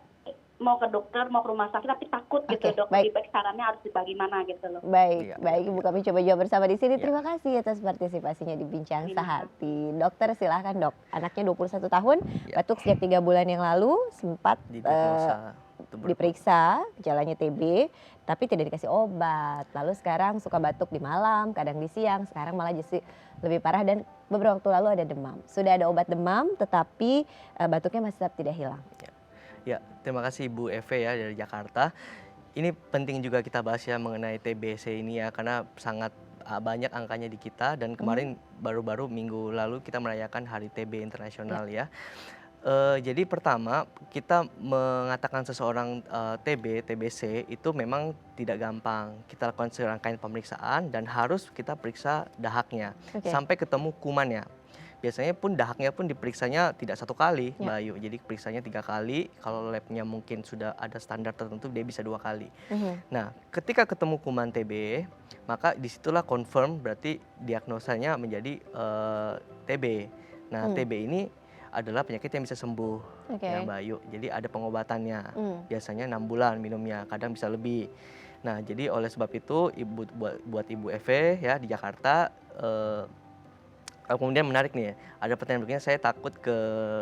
mau ke dokter, mau ke rumah sakit tapi takut gitu Oke, dok. baik. Lebih baik sarannya harus bagaimana gitu loh. Baik, Iya, baik iya, Ibu iya. kami coba jawab bersama di sini. Iya. Terima kasih atas partisipasinya di Bincang Terima Sehati. Dokter silahkan dok, anaknya 21 tahun, Iya. batuk sejak 3 bulan yang lalu, sempat Didiagnosa tuberkulosis. diperiksa gejalanya TB, tapi tidak dikasih obat. Lalu sekarang suka batuk di malam, kadang di siang, sekarang malah jadi lebih parah dan beberapa waktu lalu ada demam. Sudah ada obat demam, tetapi batuknya masih tetap tidak hilang. Ya, terima kasih Ibu Eve ya dari Jakarta. Ini penting juga kita bahas ya mengenai TBC ini ya, karena sangat banyak angkanya di kita dan kemarin baru-baru minggu lalu kita merayakan Hari TB Internasional ya. Jadi pertama kita mengatakan seseorang TBC itu memang tidak gampang. Kita lakukan serangkaian pemeriksaan dan harus kita periksa dahaknya Oke. sampai ketemu kumannya. Biasanya pun dahaknya pun diperiksanya tidak 1 kali, Ya. Mbak Ayu. Jadi periksanya 3 kali. Kalau labnya mungkin sudah ada standar tertentu, dia bisa 2 kali. Nah, ketika ketemu kuman TB, maka disitulah confirm berarti diagnosanya menjadi TB. Nah, TB ini adalah penyakit yang bisa sembuh, Oke. ya Mbak Ayu. Jadi ada pengobatannya. Hmm. Biasanya 6 bulan minumnya, kadang bisa lebih. Nah, jadi oleh sebab itu buat Ibu Eve ya di Jakarta. Kemudian menarik nih ya, ada pertanyaan berikutnya, saya takut ke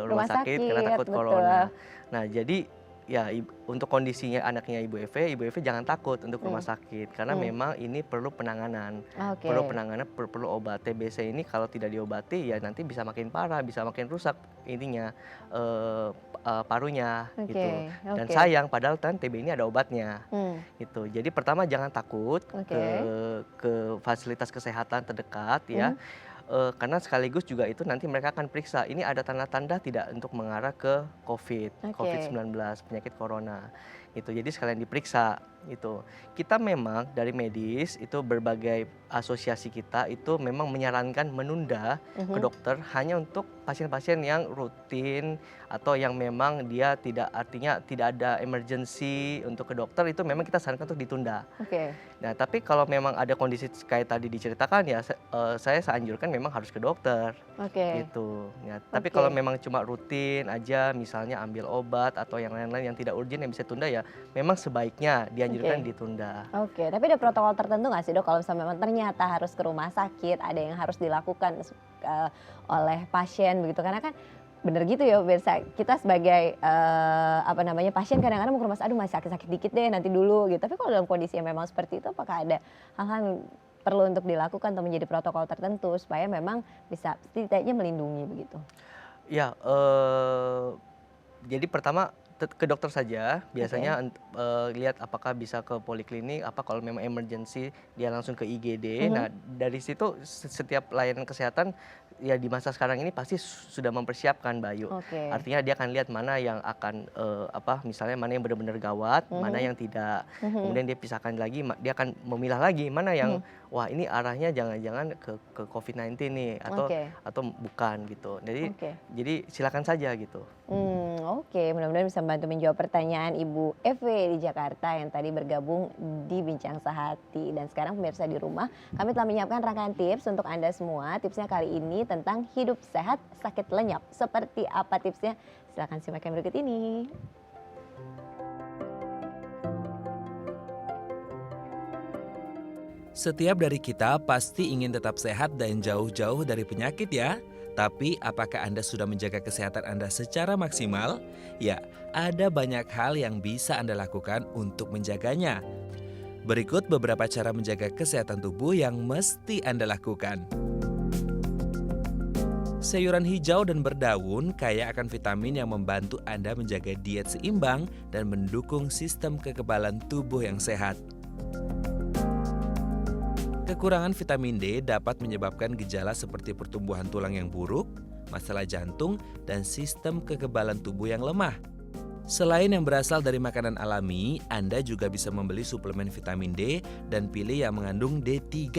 rumah sakit karena takut betul. corona. Nah jadi ya untuk kondisinya anaknya Ibu Eve jangan takut untuk rumah sakit karena memang ini perlu penanganan. Oke. Perlu penanganan, perlu obat. TBC ini kalau tidak diobati ya nanti bisa makin parah, bisa makin rusak intinya parunya Oke, gitu. Dan oke. sayang padahal kan TB ini ada obatnya Hmm. gitu. Jadi pertama jangan takut Oke. ke fasilitas kesehatan terdekat ya. Karena sekaligus juga itu nanti mereka akan periksa ini ada tanda-tanda tidak untuk mengarah ke Oke. COVID-19, penyakit corona. Gitu. Jadi sekalian diperiksa gitu. Kita memang dari medis itu berbagai asosiasi kita itu memang menyarankan menunda ke dokter hanya untuk pasien-pasien yang rutin atau yang memang dia artinya tidak ada emergency untuk ke dokter, itu memang kita sarankan untuk ditunda. Oke. Nah, tapi kalau memang ada kondisi kayak tadi diceritakan ya, saya anjurkan memang harus ke dokter Oke. gitu. Ya, tapi Oke. kalau memang cuma rutin aja, misalnya ambil obat atau yang lain-lain yang tidak urgent yang bisa tunda ya, memang sebaiknya dianjurkan Oke. ditunda. Oke, tapi ada protokol tertentu nggak sih dok kalau misalnya memang ternyata harus ke rumah sakit, ada yang harus dilakukan oleh pasien begitu? Karena kan bener gitu ya pemirsa, kita sebagai pasien kadang-kadang mau ke rumah sakit, aduh masih sakit-sakit dikit deh nanti dulu gitu. Tapi kalau dalam kondisi yang memang seperti itu, apakah ada hal-hal yang perlu untuk dilakukan atau menjadi protokol tertentu supaya memang bisa setidaknya melindungi begitu? Ya, jadi pertama ke dokter saja, biasanya lihat apakah bisa ke poliklinik, apa kalau memang emergency dia langsung ke IGD. Nah, dari situ setiap layanan kesehatan ya di masa sekarang ini pasti sudah mempersiapkan, Mbak Ayu. Oke. Artinya dia akan lihat mana yang akan misalnya mana yang benar-benar gawat, mana yang tidak. Kemudian dia pisahkan lagi, dia akan memilah lagi mana yang wah ini arahnya jangan-jangan ke COVID-19 nih atau bukan gitu. Jadi silakan saja gitu. Oke, mudah-mudahan bisa membantu menjawab pertanyaan Ibu Eve di Jakarta yang tadi bergabung di Bincang Sehati. Dan sekarang pemirsa di rumah, kami telah menyiapkan rangkaian tips untuk Anda semua. Tipsnya kali ini tentang hidup sehat, sakit lenyap. Seperti apa tipsnya? Silakan simak yang berikut ini. Setiap dari kita pasti ingin tetap sehat dan jauh-jauh dari penyakit ya. Tapi apakah Anda sudah menjaga kesehatan Anda secara maksimal? Ya, ada banyak hal yang bisa Anda lakukan untuk menjaganya. Berikut beberapa cara menjaga kesehatan tubuh yang mesti Anda lakukan. Sayuran hijau dan berdaun kaya akan vitamin yang membantu Anda menjaga diet seimbang dan mendukung sistem kekebalan tubuh yang sehat. Kekurangan vitamin D dapat menyebabkan gejala seperti pertumbuhan tulang yang buruk, masalah jantung, dan sistem kekebalan tubuh yang lemah. Selain yang berasal dari makanan alami, Anda juga bisa membeli suplemen vitamin D dan pilih yang mengandung D3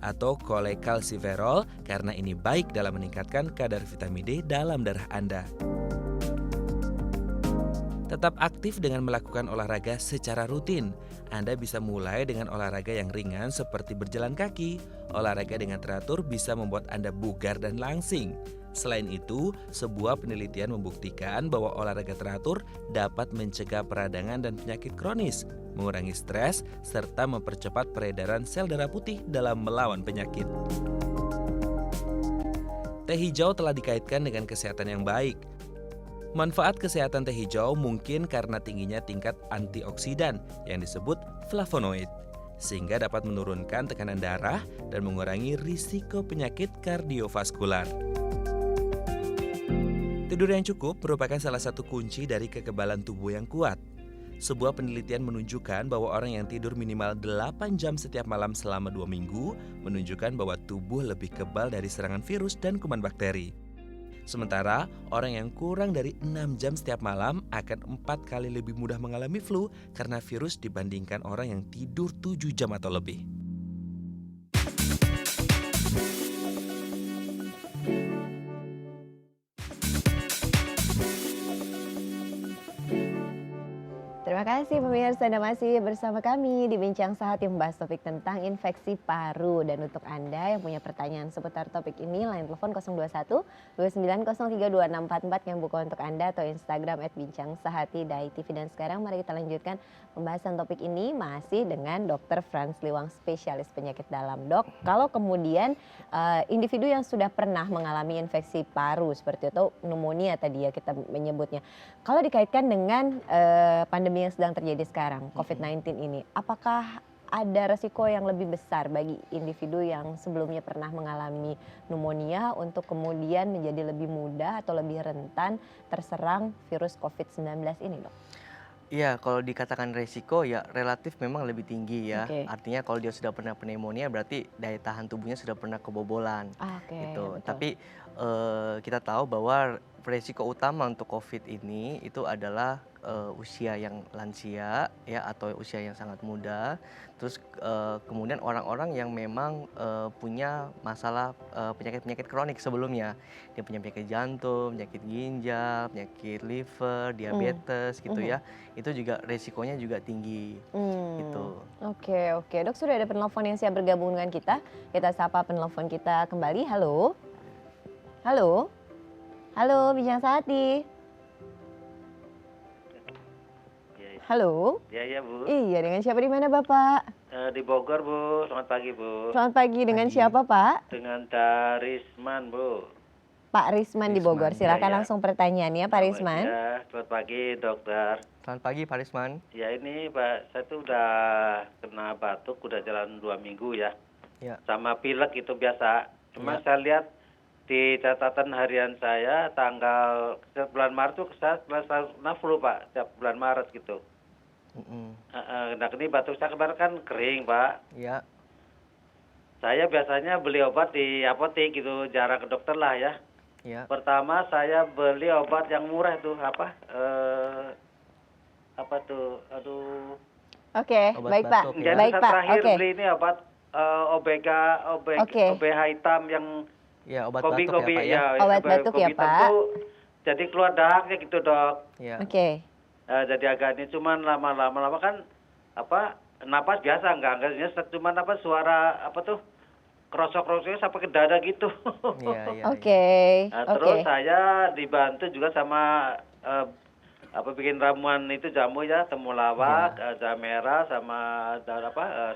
atau cholecalciferol karena ini baik dalam meningkatkan kadar vitamin D dalam darah Anda. Tetap aktif dengan melakukan olahraga secara rutin. Anda bisa mulai dengan olahraga yang ringan seperti berjalan kaki. Olahraga dengan teratur bisa membuat Anda bugar dan langsing. Selain itu, sebuah penelitian membuktikan bahwa olahraga teratur dapat mencegah peradangan dan penyakit kronis, mengurangi stres, serta mempercepat peredaran sel darah putih dalam melawan penyakit. Teh hijau telah dikaitkan dengan kesehatan yang baik. Manfaat kesehatan teh hijau mungkin karena tingginya tingkat antioksidan yang disebut flavonoid, sehingga dapat menurunkan tekanan darah dan mengurangi risiko penyakit kardiovaskular. Tidur yang cukup merupakan salah satu kunci dari kekebalan tubuh yang kuat. Sebuah penelitian menunjukkan bahwa orang yang tidur minimal 8 jam setiap malam selama 2 minggu menunjukkan bahwa tubuh lebih kebal dari serangan virus dan kuman bakteri. Sementara, orang yang kurang dari 6 jam setiap malam akan 4 kali lebih mudah mengalami flu karena virus dibandingkan orang yang tidur 7 jam atau lebih. Terima kasih pemirsa, Anda masih bersama kami di Bincang Sehat yang membahas topik tentang infeksi paru. Dan untuk Anda yang punya pertanyaan seputar topik ini, line telepon 021 2903 2644 yang buka untuk Anda, atau Instagram @bincang_sehati_tv. Dan sekarang mari kita lanjutkan pembahasan topik ini masih dengan Dr. Frans Liwang, spesialis penyakit dalam. Dok, kalau kemudian individu yang sudah pernah mengalami infeksi paru seperti itu, pneumonia tadi ya kita menyebutnya, kalau dikaitkan dengan pandemi yang sedang terjadi sekarang, COVID-19 ini, apakah ada resiko yang lebih besar bagi individu yang sebelumnya pernah mengalami pneumonia untuk kemudian menjadi lebih mudah atau lebih rentan terserang virus COVID-19 ini, dok? Iya, kalau dikatakan resiko ya relatif memang lebih tinggi ya. Oke. Artinya kalau dia sudah pernah pneumonia berarti daya tahan tubuhnya sudah pernah kebobolan. Oke, Gitu. betul. Tapi kita tahu bahwa resiko utama untuk COVID ini itu adalah usia yang lansia ya, atau usia yang sangat muda. Terus kemudian orang-orang yang memang punya masalah penyakit-penyakit kronik sebelumnya. Dia punya penyakit jantung, penyakit ginjal, penyakit liver, diabetes gitu ya. Itu juga resikonya juga tinggi gitu. Oke, dok, sudah ada penelpon yang siap bergabung dengan kita. Kita sapa penelpon kita kembali. Halo, Bincang Sehati. Halo. Ya Bu. Iya, dengan siapa di mana Bapak? Di Bogor Bu. Selamat pagi Bu. Selamat pagi, dengan Pagi. siapa Pak? Dengan Darisman Bu. Pak Risman di Bogor. Risman, Silakan ya. langsung pertanyaannya Pak Risman. Ya, selamat pagi dokter. Selamat pagi Pak Risman. Ya ini Pak, saya tuh udah kena batuk, udah jalan 2 minggu ya. Ya. Sama pilek itu biasa. Cuma Ya. saya lihat di catatan harian saya tanggal bulan Maret tuh saya kena flu Pak, setiap bulan Maret gitu. Nah ini batuk saya kemarin kan kering Pak. Ya. Saya biasanya beli obat di apotek gitu, jarang ke dokter lah ya. Ya. Pertama saya beli obat yang murah tuh apa tuh, aduh. Oke, Obat baik Pak. batuk ya. Jadi Baik saya Pak. terakhir Oke. beli ini obat Oke. OBH hitam yang Ya, obat kopi batuk ya Pak ya. Obat batuk ya, kopi hitam Pak. tuh, jadi keluar dahaknya gitu dok. Ya. Oke. Jadi agak ini cuman lama-lama kan napas biasa enggak nyesek, cuman suara kerosok-kerosoknya sampai ke dada gitu. Iya, iya. Oke. Nah, Oke. terus saya dibantu juga sama bikin ramuan itu jamu ya, temulawak, jahe merah sama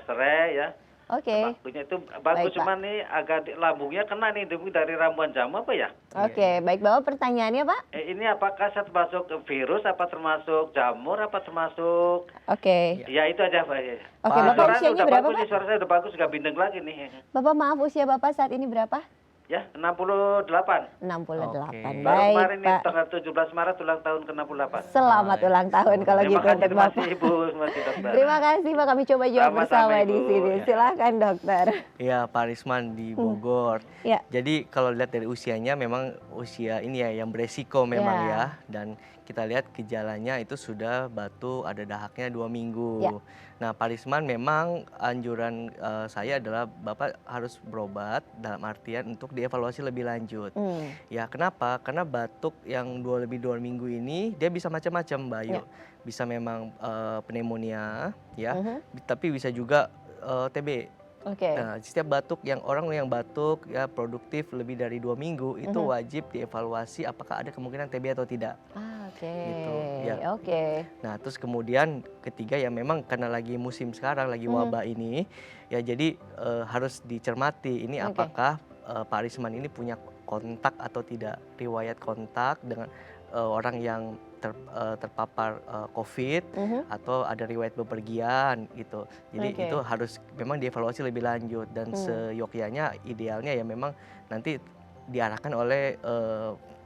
serai ya. Oke. Waktunya itu bagus, Baik, Pak. cuman nih agak lambungnya kena nih dari ramuan jamu apa ya? Oke, baik Bapak, pertanyaannya Pak? Ini apakah saya termasuk virus, apa termasuk jamur, apa termasuk? Oke. Ya itu aja Pak. Oke, Pak, Bapak Suaranya usianya udah berapa bagus Pak? nih, suara saya udah bagus, nggak bindeng lagi nih. Bapak, maaf, usia Bapak saat ini berapa? Ya 68. 68. Oke. Baru Baik kemarin nih Pak. tanggal 17 Maret ulang tahun ke 68. Selamat Baik. ulang tahun kalau Terima gitu kasih, untuk terima Bapak. kasih Ibu, terima kasih dokter. Terima kasih Pak, kami coba jawab Sama-sama, bersama di Ibu. sini. Ya. Silahkan dokter. Iya, Pak Risman di Bogor. Ya. Jadi kalau lihat dari usianya memang usia ini ya yang beresiko memang Ya. ya. Dan kita lihat gejalanya itu sudah batuk, ada dahaknya 2 minggu. Ya. Nah, Pak Risman, memang anjuran saya adalah Bapak harus berobat dalam artian untuk dievaluasi lebih lanjut. Ya, kenapa? Karena batuk yang lebih 2 minggu ini dia bisa macam-macam, Mbak Ayu. Ya. Bisa memang pneumonia, ya, Mhm. tapi bisa juga TB. Oke. Nah, setiap batuk orang yang batuk ya produktif lebih dari 2 minggu itu Mhm. wajib dievaluasi apakah ada kemungkinan TB atau tidak. Oke. Gitu, ya. Oke. Nah, terus kemudian ketiga ya memang karena lagi musim sekarang, lagi wabah ini, ya jadi harus dicermati ini Oke. apakah Pak Risman ini punya kontak atau tidak, riwayat kontak dengan orang yang terpapar COVID Mhm. atau ada riwayat bepergian gitu. Jadi Oke. itu harus memang dievaluasi lebih lanjut dan seyogyanya idealnya ya memang nanti diarahkan oleh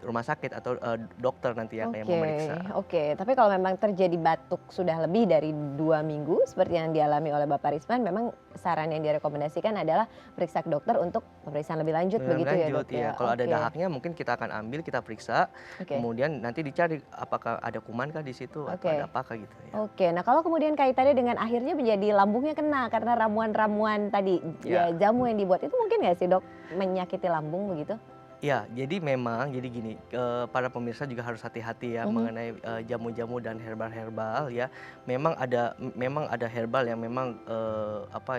rumah sakit atau dokter nanti yang Oke, memeriksa. oke. Tapi kalau memang terjadi batuk sudah lebih dari 2 minggu seperti yang dialami oleh Bapak Risman, memang saran yang direkomendasikan adalah periksa ke dokter untuk pemeriksaan lebih lanjut begitu ya Lanjut, dok ya? iya. Kalau ada Oke. dahaknya mungkin kita akan ambil, kita periksa, Oke. kemudian nanti dicari apakah ada kuman kah di situ atau Oke. ada apakah gitu ya. Oke, nah kalau kemudian kaitannya dengan akhirnya menjadi lambungnya kena karena ramuan-ramuan tadi, ya Ya. jamu yang dibuat itu mungkin nggak sih dok menyakiti lambung begitu? Ya, jadi memang jadi gini, para pemirsa juga harus hati-hati ya mengenai jamu-jamu dan herbal-herbal ya. Memang ada herbal yang memang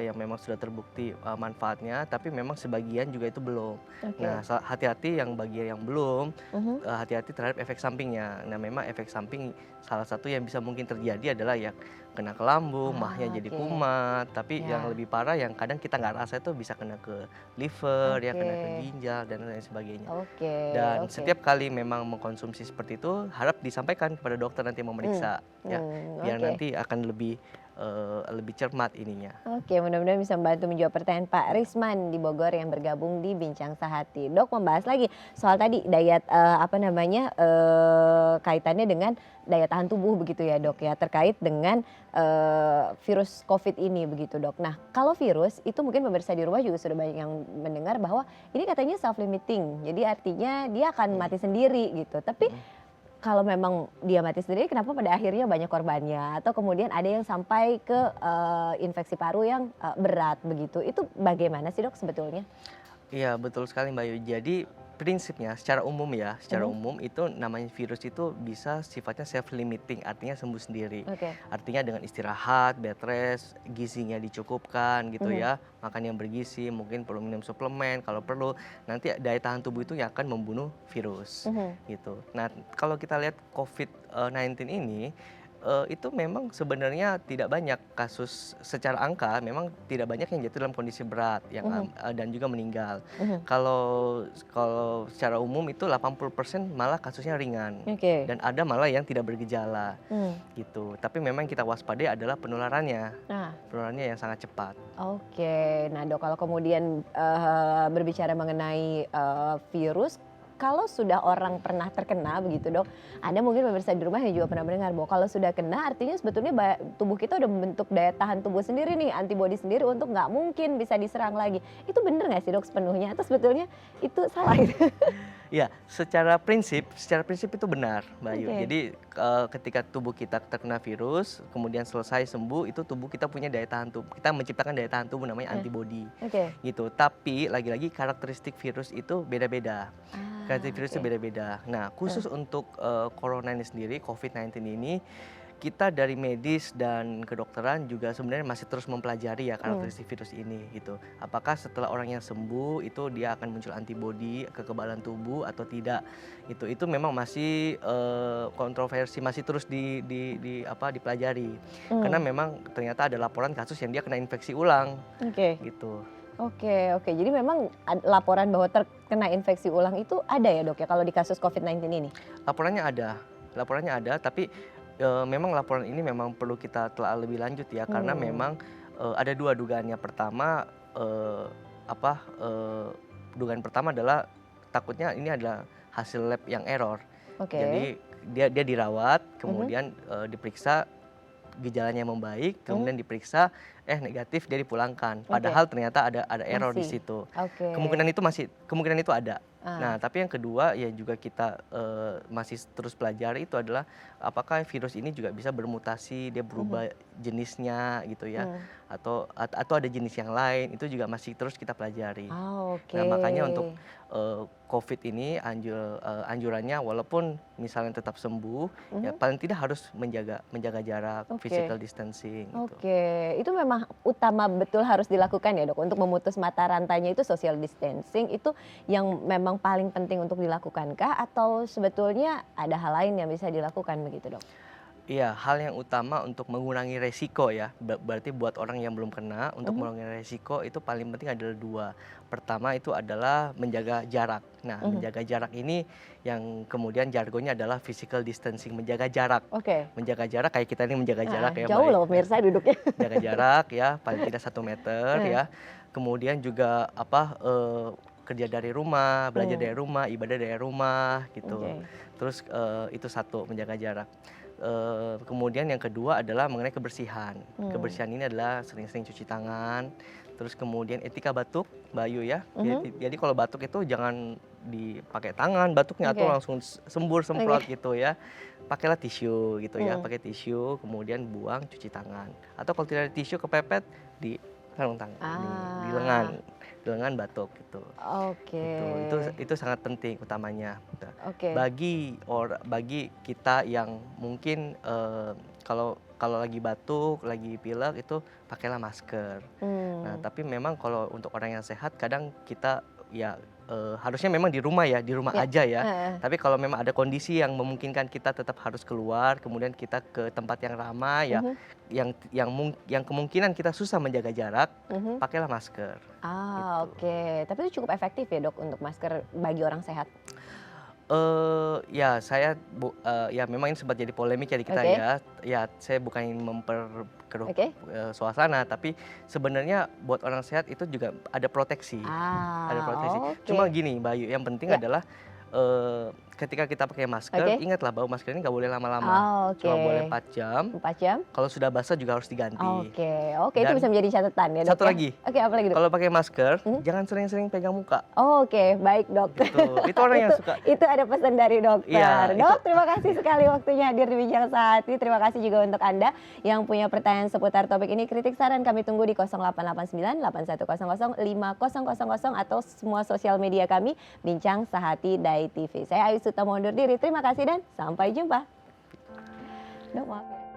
yang memang sudah terbukti manfaatnya, tapi memang sebagian juga itu belum. Oke. Nah, hati-hati yang bagian yang belum, Mhm. hati-hati terhadap efek sampingnya. Nah, memang efek samping salah satu yang bisa mungkin terjadi adalah ya kena ke lambung, mahnya jadi Oke. kumat, tapi yang Ya. lebih parah yang kadang kita nggak rasa itu bisa kena ke liver, ya kena ke Oke. ginjal dan lain sebagainya. Oke. Dan oke. setiap kali memang mengkonsumsi seperti itu, harap disampaikan kepada dokter nanti yang memeriksa, ya, biar Oke. nanti akan lebih cermat ininya. Oke, mudah-mudahan bisa membantu menjawab pertanyaan Pak Risman di Bogor yang bergabung di Bincang Sehati. Dok, membahas lagi soal tadi kaitannya dengan daya tahan tubuh begitu ya dok ya, terkait dengan virus COVID ini begitu dok. Nah, kalau virus itu mungkin pemirsa di rumah juga sudah banyak yang mendengar bahwa ini katanya self limiting, jadi artinya dia akan mati sendiri gitu. Tapi kalau memang dia mati sendiri, kenapa pada akhirnya banyak korbannya? Atau kemudian ada yang sampai ke infeksi paru yang berat begitu. Itu bagaimana sih dok sebetulnya? Iya, betul sekali Mbak Yu. Jadi prinsipnya secara umum ya, secara umum itu namanya virus itu bisa sifatnya self limiting, artinya sembuh sendiri. Oke. Artinya dengan istirahat, bed rest, gizinya dicukupkan gitu ya, makan yang bergizi, mungkin perlu minum suplemen kalau perlu. Nanti daya tahan tubuh itu yang akan membunuh virus gitu. Nah, kalau kita lihat COVID-19 ini itu memang sebenarnya tidak banyak kasus secara angka, memang tidak banyak yang jatuh dalam kondisi berat yang dan juga meninggal. Kalau secara umum itu 80% malah kasusnya ringan Oke. dan ada malah yang tidak bergejala gitu. Tapi memang kita waspadai adalah penularannya yang sangat cepat. Oke, nah dok kalau kemudian berbicara mengenai virus, kalau sudah orang pernah terkena begitu dok, ada mungkin pemirsa di rumah yang juga pernah mendengar bahwa kalau sudah kena artinya sebetulnya tubuh kita udah membentuk daya tahan tubuh sendiri nih, antibodi sendiri untuk nggak mungkin bisa diserang lagi. Itu bener nggak sih dok sepenuhnya? Atau sebetulnya itu salah gitu? Ya, secara prinsip itu benar, Mbak Ayu. Oke. Jadi ketika tubuh kita terkena virus, kemudian selesai sembuh, itu tubuh kita punya daya tahan tubuh. Kita menciptakan daya tahan tubuh namanya antibodi. Oke. Gitu. Tapi lagi-lagi karakteristik virus itu beda-beda. Karakteristik virus itu oke. beda-beda. Nah, khusus untuk corona ini sendiri, COVID-19 ini, kita dari medis dan kedokteran juga sebenarnya masih terus mempelajari ya karakteristik virus ini gitu. Apakah setelah orang yang sembuh itu dia akan muncul antibodi, kekebalan tubuh atau tidak? Itu memang masih kontroversi, masih terus dipelajari. Karena memang ternyata ada laporan kasus yang dia kena infeksi ulang Oke. gitu. Oke. Jadi memang laporan bahwa terkena infeksi ulang itu ada ya dok ya kalau di kasus COVID-19 ini? Laporannya ada, tapi memang laporan ini memang perlu kita telah lebih lanjut ya, karena memang ada dua dugaannya. Pertama, dugaan pertama adalah takutnya ini adalah hasil lab yang error. Oke. Jadi dia dirawat, kemudian diperiksa gejalanya membaik, kemudian diperiksa negatif, dia dipulangkan. Padahal ternyata ada error di Masih. situ. Oke. Kemungkinan itu ada. Nah, tapi yang kedua ya juga kita masih terus pelajari itu adalah apakah virus ini juga bisa bermutasi, dia berubah jenisnya gitu ya, atau ada jenis yang lain, itu juga masih terus kita pelajari. Oke. Nah, makanya untuk COVID ini anjurannya walaupun misalnya tetap sembuh, ya paling tidak harus menjaga jarak, Oke. physical distancing gitu. Oke, itu memang utama betul harus dilakukan ya dok untuk memutus mata rantainya itu social distancing itu yang memang paling penting untuk dilakukan kah atau sebetulnya ada hal lain yang bisa dilakukan begitu dok? Iya, hal yang utama untuk mengurangi resiko ya, berarti buat orang yang belum kena, untuk mengurangi resiko itu paling penting adalah dua. Pertama itu adalah menjaga jarak. Nah, menjaga jarak ini yang kemudian jargonnya adalah physical distancing, menjaga jarak. Oke. Menjaga jarak kayak kita ini menjaga jarak ya, Jauh Mbak. loh pemirsa duduknya. Jaga jarak ya, paling tidak 1 meter ya. Kemudian juga kerja dari rumah, belajar dari rumah, ibadah dari rumah gitu. Oke. Terus itu satu, menjaga jarak. Kemudian yang kedua adalah mengenai kebersihan. Kebersihan ini adalah sering-sering cuci tangan. Terus kemudian etika batuk, Mbak Ayu ya. Jadi kalau batuk itu jangan dipakai tangan batuknya atau langsung semprot gitu ya. Pakailah tisu gitu ya, pakai tisu, kemudian buang, cuci tangan. Atau kalau tidak ada tisu kepepet di sarung tangan, di lengan batuk gitu. Oke. Gitu. Itu sangat penting utamanya. Oke. Bagi kita yang mungkin kalau lagi batuk, lagi pilek itu pakailah masker. Nah, tapi memang kalau untuk orang yang sehat kadang kita ya harusnya memang di rumah ya, di rumah aja ya. Tapi kalau memang ada kondisi yang memungkinkan kita tetap harus keluar, kemudian kita ke tempat yang ramai ya, yang kemungkinan kita susah menjaga jarak, pakailah masker. Gitu. Oke. Tapi itu cukup efektif ya dok untuk masker bagi orang sehat? Ya saya ya memang ini sempat jadi polemik ya di kita ya. Ya saya bukan ingin memperkeruh suasana, tapi sebenarnya buat orang sehat itu juga ada proteksi. Ada proteksi. Cuma gini Mbak Ayu, yang penting adalah ketika kita pakai masker, ingatlah bahwa masker ini nggak boleh lama-lama. Cuma boleh 4 jam. 4 jam? Kalau sudah basah juga harus diganti. Oke, itu bisa menjadi catatan ya dok. Satu lagi. Oke, apa lagi dok? Kalau pakai masker, jangan sering-sering pegang muka. Oke, baik dok. Gitu. Itu orang yang suka. Itu ada pesan dari dokter. Iya, Dok, terima kasih sekali waktunya hadir di Bincang Sehati. Terima kasih juga untuk Anda yang punya pertanyaan seputar topik ini. Kritik saran kami tunggu di 0889 8100 5000 atau semua sosial media kami Bincang Sehati Dai TV. Saya Ayu Suta undur diri. Terima kasih dan sampai jumpa. Dok, maaf ya.